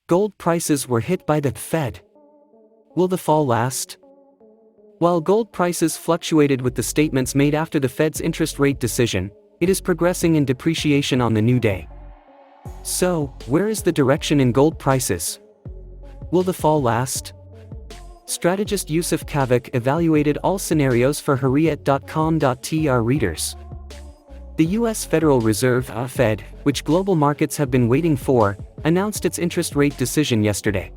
Gold prices were hit by the Fed. Will the fall last? While gold prices fluctuated with the statements made after the Fed's interest rate decision, it is progressing in depreciation on the new day. So, where is the direction in gold prices? Will the fall last? Strategist Yusuf Kavak evaluated all scenarios for Hurriyet.com.tr readers. The U.S. Federal Reserve Fed, which global markets have been waiting for, announced its interest rate decision yesterday.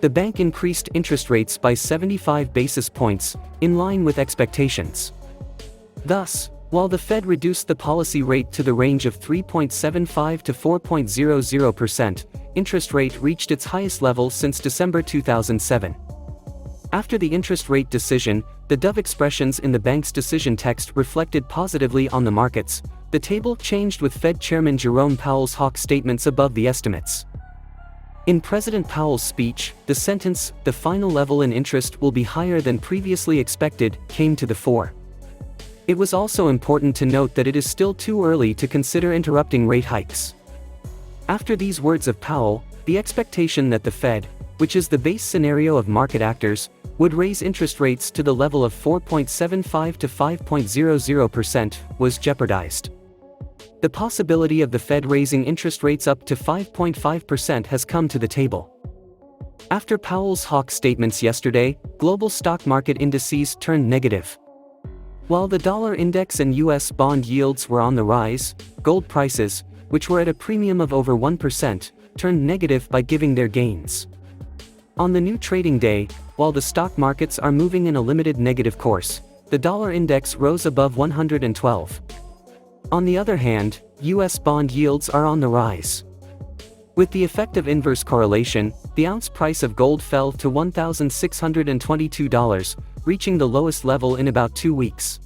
The bank increased interest rates by 75 basis points, in line with expectations. Thus, while the Fed reduced the policy rate to the range of 3.75 to 4.00%, interest rate reached its highest level since December 2007. After the interest rate decision, the dove expressions in the bank's decision text reflected positively on the markets. The table changed with Fed Chairman Jerome Powell's hawk statements above the estimates. In President Powell's speech, the sentence, "the final level in interest will be higher than previously expected," came to the fore. It was also important to note that it is still too early to consider interrupting rate hikes. After these words of Powell, the expectation that the Fed, which is the base scenario of market actors, would raise interest rates to the level of 4.75 to 5.00% was jeopardized. The possibility of the Fed raising interest rates up to 5.5% has come to the table. After Powell's hawk statements yesterday, global stock market indices turned negative. While the dollar index and U.S. bond yields were on the rise, gold prices, which were at a premium of over 1%, turned negative by giving their gains. On the new trading day, while the stock markets are moving in a limited negative course, the dollar index rose above 112. On the other hand, U.S. bond yields are on the rise. With the effect of inverse correlation, the ounce price of gold fell to $1,622, reaching the lowest level in about 2 weeks.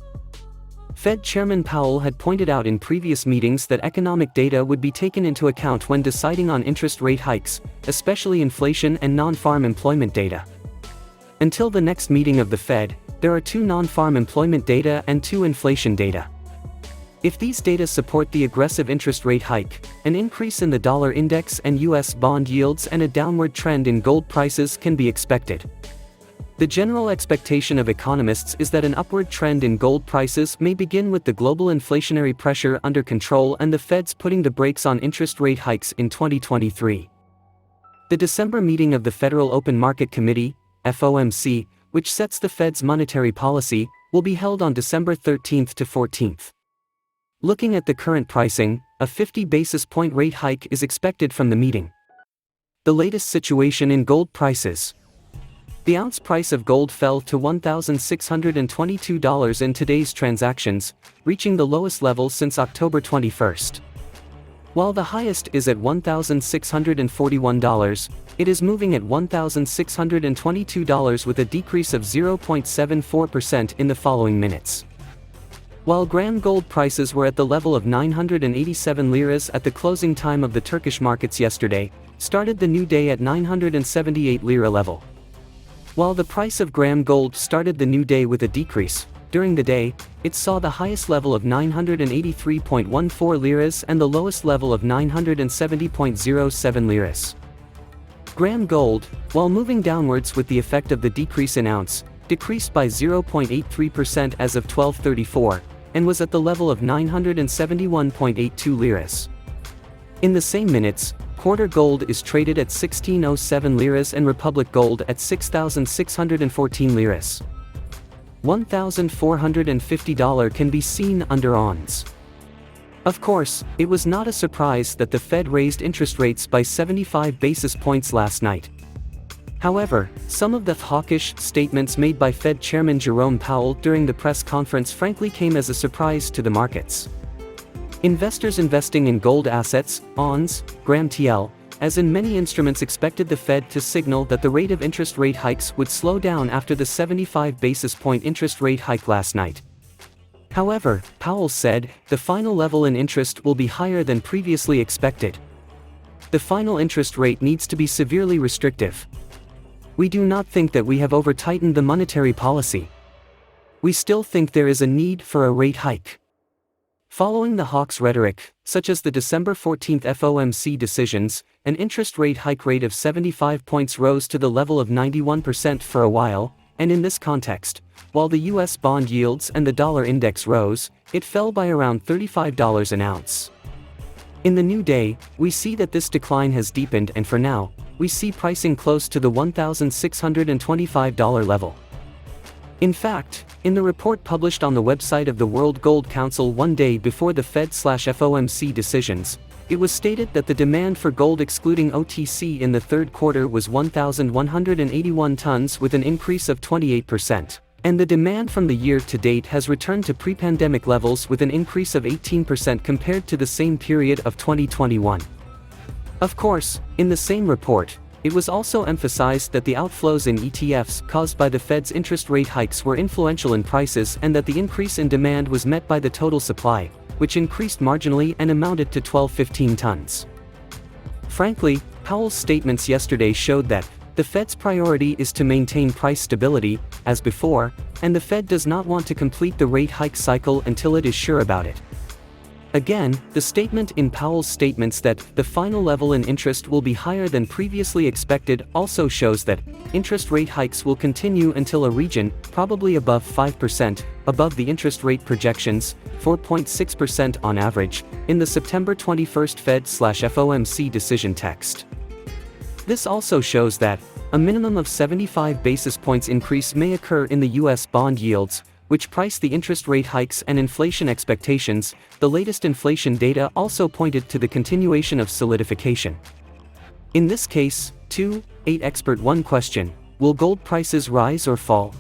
Fed Chairman Powell had pointed out in previous meetings that economic data would be taken into account when deciding on interest rate hikes, especially inflation and non-farm employment data. Until the next meeting of the Fed, there are 2 non-farm employment data and 2 inflation data. If these data support the aggressive interest rate hike, an increase in the dollar index and U.S. bond yields and a downward trend in gold prices can be expected. The general expectation of economists is that an upward trend in gold prices may begin with the global inflationary pressure under control and the Fed's putting the brakes on interest rate hikes in 2023. The December meeting of the Federal Open Market Committee, FOMC, which sets the Fed's monetary policy, will be held on December 13th to 14th. Looking at the current pricing, a 50 basis point rate hike is expected from the meeting. The latest situation in gold prices. The ounce price of gold fell to $1,622 in today's transactions, reaching the lowest level since October 21st. While the highest is at $1,641, it is moving at $1,622 with a decrease of 0.74% in the following minutes. While gram gold prices were at the level of 987 liras at the closing time of the Turkish markets yesterday, started the new day at 978 lira level. While the price of gram gold started the new day with a decrease, during the day, it saw the highest level of 983.14 liras and the lowest level of 970.07 liras. Gram gold, while moving downwards with the effect of the decrease in ounce, decreased by 0.83% as of 12:34, and was at the level of 971.82 liras. In the same minutes, quarter gold is traded at 1607 liras and Republic gold at 6614 liras. $1,450 can be seen under ons. Of course, it was not a surprise that the Fed raised interest rates by 75 basis points last night. However, some of the hawkish statements made by Fed Chairman Jerome Powell during the press conference frankly came as a surprise to the markets. Investors investing in gold assets, ONs, gram TL, as in many instruments expected the Fed to signal that the rate of interest rate hikes would slow down after the 75 basis point interest rate hike last night. However, Powell said, the final level in interest will be higher than previously expected. The final interest rate needs to be severely restrictive. We do not think that we have over-tightened the monetary policy. We still think there is a need for a rate hike. Following the hawks' rhetoric, such as the December 14 FOMC decisions, an interest rate hike rate of 75 points rose to the level of 91% for a while, and in this context, while the US bond yields and the dollar index rose, it fell by around $35 an ounce. In the new day, we see that this decline has deepened, and for now, we see pricing close to the $1,625 level. In fact, in the report published on the website of the World Gold Council one day before the Fed/FOMC decisions, it was stated that the demand for gold excluding OTC in the third quarter was 1,181 tons with an increase of 28%, and the demand from the year to date has returned to pre-pandemic levels with an increase of 18% compared to the same period of 2021. Of course, in the same report, it was also emphasized that the outflows in ETFs caused by the Fed's interest rate hikes were influential in prices and that the increase in demand was met by the total supply, which increased marginally and amounted to 1215 tons. Frankly, Powell's statements yesterday showed that the Fed's priority is to maintain price stability, as before, and the Fed does not want to complete the rate hike cycle until it is sure about it. Again, the statement in Powell's statements that the final level in interest will be higher than previously expected also shows that interest rate hikes will continue until a region, probably above 5%, above the interest rate projections, 4.6% on average, in the September 21 Fed/FOMC decision text. This also shows that a minimum of 75 basis points increase may occur in the US bond yields, which price the interest rate hikes and inflation expectations. The latest inflation data also pointed to the continuation of solidification. In this case, 2.8 Expert 1 question, will gold prices rise or fall?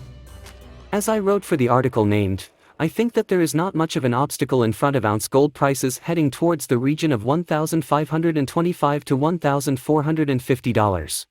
As I wrote for the article named, I think that there is not much of an obstacle in front of ounce gold prices heading towards the region of $1,525 to $1,450.